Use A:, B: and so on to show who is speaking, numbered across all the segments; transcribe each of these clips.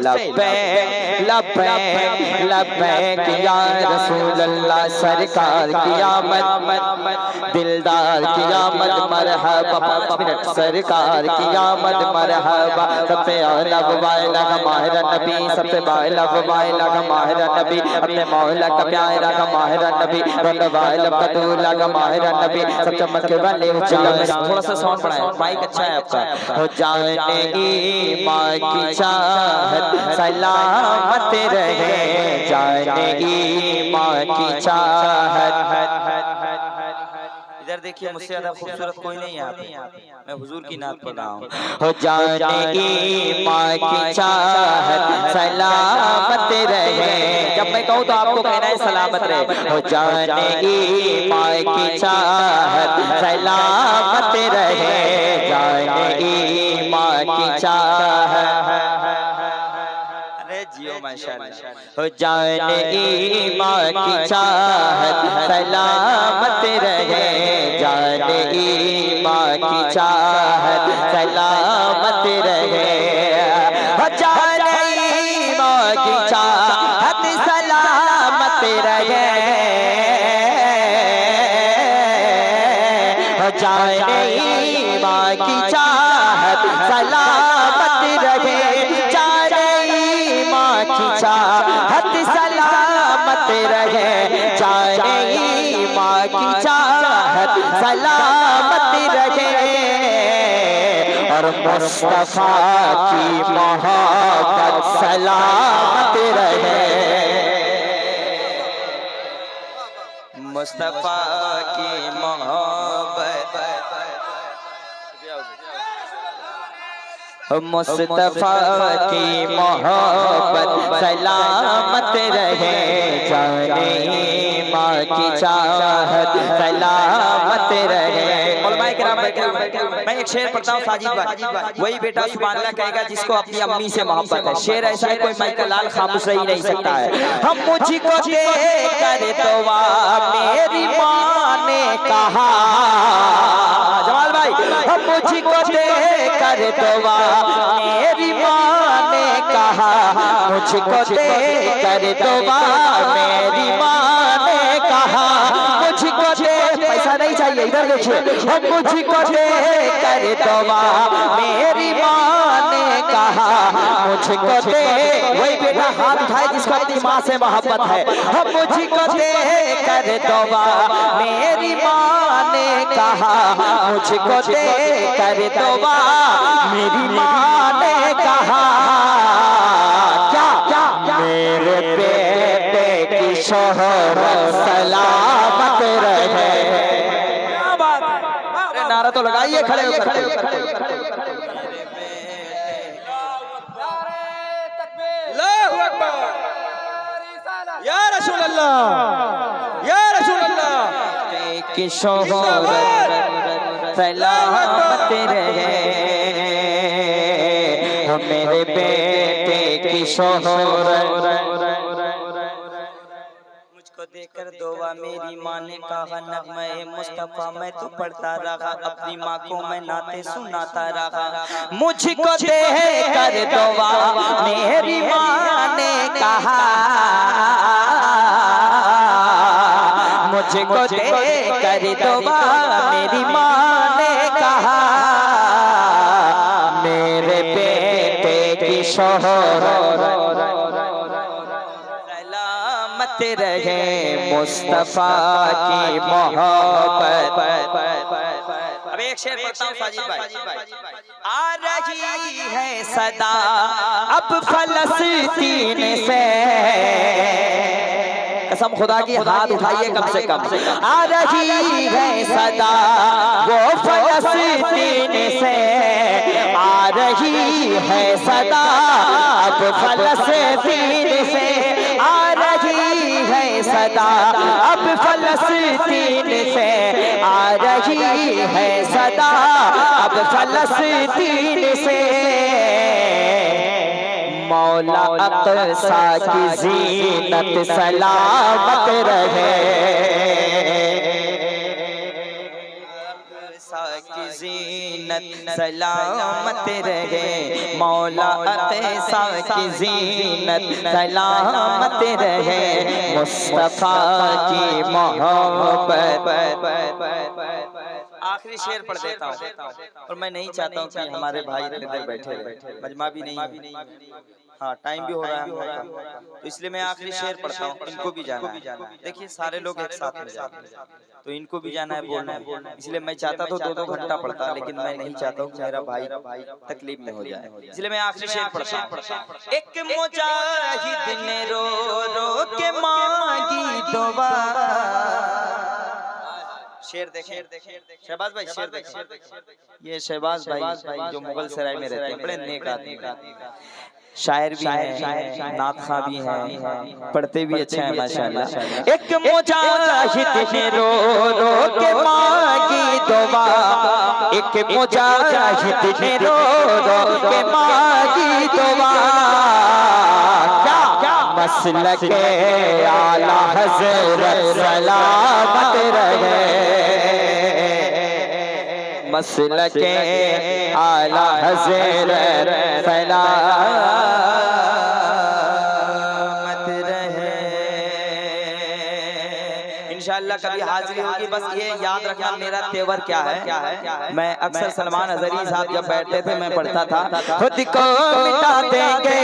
A: लब्बैक लब्बैक लब्बैक या रसूल अल्लाह सरकार की आमद, दिलदार की आमद मरहबा, 5 मिनट सरकार की आमद मरहबा। सबसे आला वाला का माहिर नबी, सबसे बाला वाला का माहिर नबी, अपने मौला का प्यारा का माहिर नबी, रंग वाला का दूल्हा का माहिर नबी, सब चमक वाले थोड़ा सा साउंड बढ़ाएं, माइक अच्छा है आपका। हो जाने की माँ की चाहत सलामत रहे, जाने की माँ की चाहत। इधर देखिए, मुझसे ज्यादा खूबसूरत कोई नहीं है यहाँ पे, मैं हुजूर की नात पढ़ रहा हूँ। हो जाने की माँ की चाहत सलामत रहे, जब मैं कहूँ तो आपको कहना है सलामत रहे। हो जाने की माँ की चाहत सलामत रहे, जाने की माँ की चाहत। जियो माशाअल्लाह। हो जाने की माँ की चाहत सलामत रहे, जाने की माँ की चाहत सलामत रहे। हो जाने की माँ की चाहत सलामत रहे, हो जाने की माँ की चाहत सलामत रहे, चाहत सलामत रहे, जाने माँ की चाहत सलामत रहे। और मुस्तफा की मोहब्बत सलामत रहे, मुस्तफा की मोहब्बत, मुस्तफा की मोहब्बत सलामत रहे, जाने माँ की चाहत सलामत रहे। मैं एक शेर पढ़ता हूँ साजिद भाई, वही बेटा सुभान अल्लाह कहेगा जिसको अपनी अम्मी से मोहब्बत है। शेर ऐसा है कोई माइकल लाल खामोश रह ही नहीं सकता है। हम मुझको देकर दुआ मेरी माँ ने कहा, जमाल भाई, हम मुझको देकर दुआ मेरी माँ ने कहा, मुझको देकर दुआ मेरी माँ ने कहा, मुझको दे, पैसा नहीं चाहिए इधर देखिए, हम मुझको देकर दुआ मेरी माँ ने कहा, मुझको दे, वही बेटा हाथ उठाए जिसको अपनी माँ से मोहब्बत है। हम मुझको देकर दुआ मेरी माँ ने कहा, मुझको देकर दुआ मेरी माँ ने कहा, क्या मेरे बेटे की शोहरत सलामत रहे। क्या बात है, नारा तो लगाइए, खड़े होकर। अल्लाहू अकबर, या रसूल अल्लाह, या रसूल अल्लाह की शोहरत सलामत रहे, मेरे बेटे की शोहरत। मुझको देकर दुआ मेरी माँ ने कहा, नगमा मुस्तफा मैं तो पढ़ता रहा, अपनी माँ को मैं नाते सुनाता रहा। मुझको देकर दुआ मेरी माँ ने कहा, मुझको देकर दुआ मेरी माँ ने कहा, मेरे बेटे की शोहरत सलामत रहे, मुस्तफा की मोहब्बत। अब एक शेर पढ़ता हूँ साजिद भाई। आ रही है सदा अब फलस्तीन से, कसम खुदा की हाथ उठाइए कम से कम, आ रही है सदा वो फलस्तीन से, आ रही है सदा अब फलस्तीन से, आ रही है सदा अब फलस्तीन से, आ रही है सदा अब फलस्तीन से। मौला अक़सा की ज़ीनत सलामत रहे, अक़सा की ज़ीनत सलामत रहे, मौला अक़सा की ज़ीनत सलामत रहे, मुस्तफ़ा की मोहब्बत। आखिरी शेर पढ़ देता हूँ, और मैं नहीं चाहता हूँ कि हमारे भाई इधर बैठे रहे, मजमा भी नहीं है, हाँ टाइम भी हो रहा है, तो इसलिए मैं आखिरी शेर पढ़ता हूँ। इनको भी जाना है, देखिए सारे लोग एक साथ में जाएंगे, तो इनको भी जाना है बोलना है, इसलिए मैं चाहता तो 2-2 घंटा पढ़ता, लेकिन मैं नहीं चाहता हूँ कि मेरा भाई तकलीफ में हो जाए, इसलिए मैं आखिरी शेर पढ़ता हूँ। एक मुजाहिद ने रो रो के मांगी दुआ, शेर देखें शहबाज भाई, शेर देखें, ये शहबाज भाई जो मुगल सराय में रहते हैं, बड़े नेक आदमी, शायर भी हैं, नातखा भी हैं, पढ़ते भी अच्छा है माशाल्लाह। एक मुजाहिद ने रो रो के मांगी दुआ, एक मुजाहिद ने रो रो के मांगी दुआ, मसलक आला हज़रत सलामत रहे, मसलक आला हज़रत सलामत रहे। इंशाअल्लाह कभी हाजिरी होगी, बस ये याद रखना मेरा तेवर क्या है। मैं अक्सर सलमान अज़हरी साहब जब बैठते थे मैं पढ़ता था, खुद को मिटा देंगे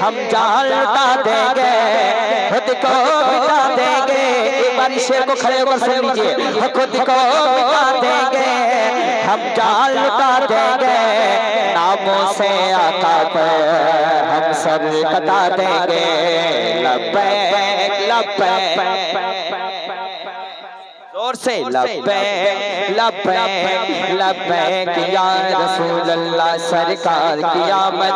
A: हम जान लुटा देंगे, खुद को मिटा देंगे, एक बार इस शेर को खड़े होकर सुन लीजिए, खुद को मिटा देंगे हम जान लुटा देंगे, नामों से आका पर हम सर कटा देंगे, लब्बैक लब्बैक जोर से लब्बैक लब्बैक लब्बैक या रसूल अल्लाह, सरकार की आमद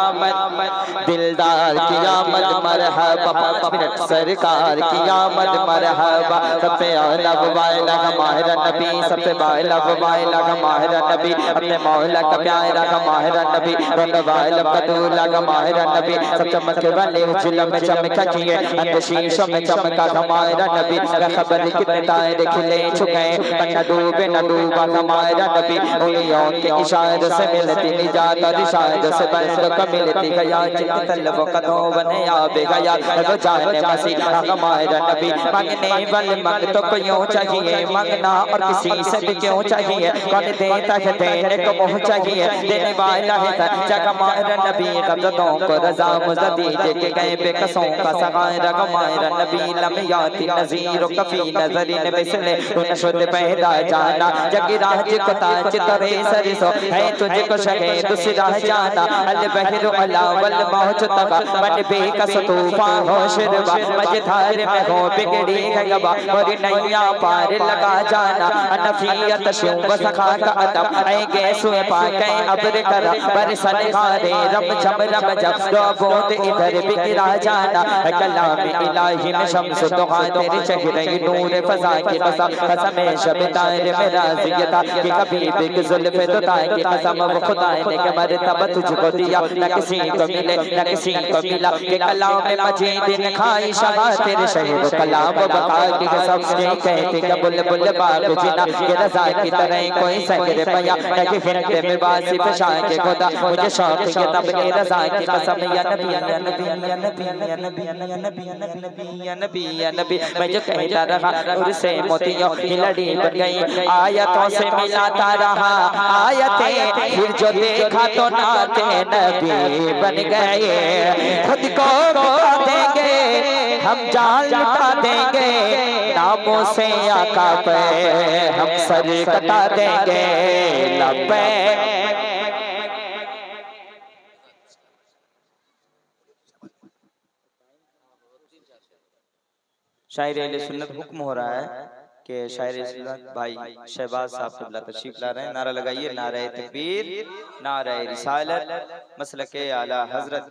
A: दिलदार की आमद मरहबा, 5 मिनट सरकार की आमद मरहबा, सबसे आला वाला माहिर नबी, सबसे वाला माहिर नबी, अपने मौला का प्यारा का माहिर नबी, वाला कदूला का माहिर नबी, सब चमके वाले उजला में चमका किए, अंदशीशों में चमका का माहिर नबी, खबर कितने तारे खिले छुके, न डूबे न डूबा हमारा नबी, उंगलियों के इशारे से मिलती निजात और इशारे से बंदों को मिलती गया, जिन तलबों का दो बने आबे गया, वो जाने मसीहा हमारा नबी, मांगने वाले मांगतों को यूं चाहिए मांगना, और किसी से भी क्यों चाहिए, कौन देता है देने को मुँह चाहिए, देने वाला है सच्चा हमारा नबी, कब्ज़ों को रज़ा मुज़दी के गए बेकसों का सगारा हमारा नबी, लम याती नज़ीर कफ़ी नज़रीन बिसले शुद्ध पैदा जाना, जगी राज को ताज तरे सरसो है तुझको शहे दूसरा जाना, अल बहर अलावल मौज तका मन बेकस तूफान हो शिरवा, मझधार में हो बिगड़ी गवा, और नैया पार लगा जाना, अनफियत शुभ सखा का अदब ऐ गैसुए पाके अब्र करा, बरसन खारे रम झम रम जब दो बूंद इधर बिगड़ा जाना, कलाम इलाही में शम्स दुआ तेरे चेहरे नूर फजा की कसम शबताए मेरा जियता कि कभी बिग जुल्फ़े दुता की कसम, वो खुदा ने के मर्तबा तुझको दिया, न किसी को मिले न किसी को मिला, कि कलाम में मजीद ने खाई शहा तेरे शहीद कलाम बका की कसम, ये कहते कि बुलबुल बाग जिना के रज़ा की तरह कोई संगर पया, न कि फिरते में वासिफ शाह के खुदा, मुझे शौक के तब के रज़ा की कसम, या नबी या नबी या नबी या नबी या नबी या नबी या नबी या नबी, मैं जो कहता रहा उनसे मोतियों की लड़ी बन गई, आयतों से मिलाता रहा आयतें, फिर जो देखा तो नाते नबी बन गए, खुद को मिटा देंगे हम जान लुटा देंगे, नामों से आका पे हम सर कटा देंगे, लब्बैक। शायर अहले सुन्नत हुक्म हो रहा है कि शायर सुन्नत भाई शहबाज साहब क़िबला तशरीफ ला रहे हैं, नारा लगाइए, नारा तकबीर, नारा रिसालत, मसलके आला हज़रत।